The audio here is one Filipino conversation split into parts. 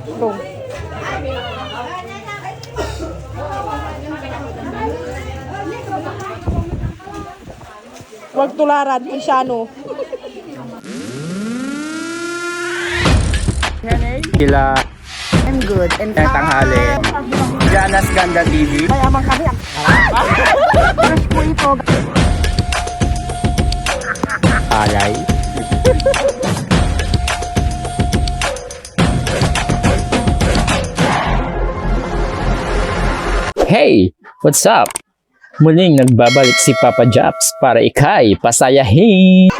Go. Huwag tularan, Isyano. Sila I'm good. And tanghali. Jana's Ganda TV. mayaman kami. Crush ko ito. Alay. Hey! What's up? Muling nagbabalik si Papa Japs para ikay pasayahin.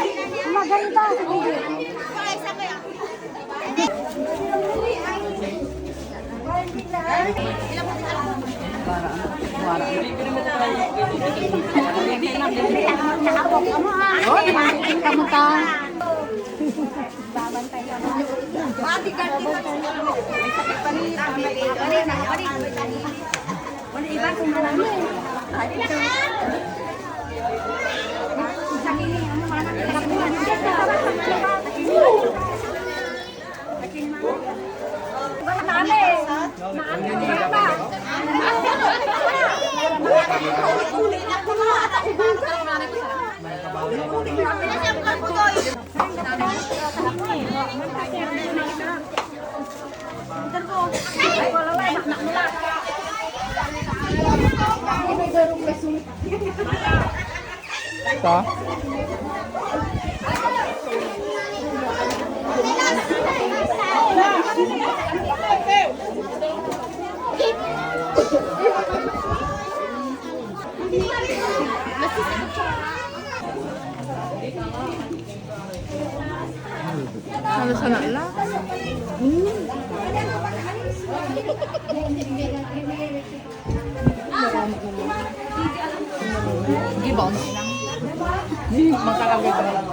Ito? Halos sana lang. Gibon lang. Magkakagay ka lang.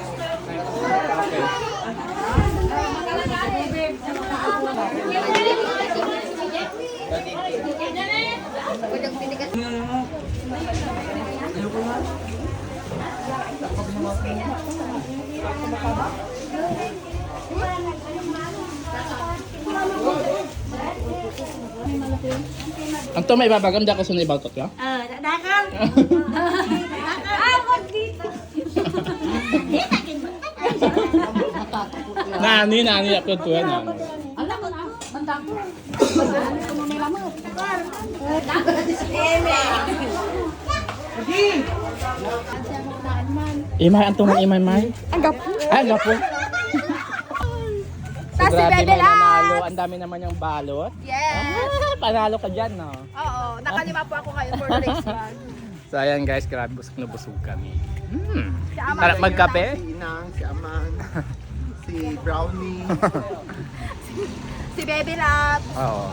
Ang to may babagam dako sa ibaltot ka? Dakang. Wag dito. Nani upload to yan. Ala ko na. Bandang ko. Ano mo nila mo? Imay ang tumang imay may. Ang gapo. Ay, gapo. So, Tas si grabe Bebe may nanalo. Ang dami naman yung balot. Yes. Panalo ka dyan, no? Oo, nakalima po ako ngayon for the next one. So, ayan guys, grabe busog na busog kami. Si Amang. Tara, magkape? Si Inang, si Amang, si Brownie. Si Baby Love. Oo.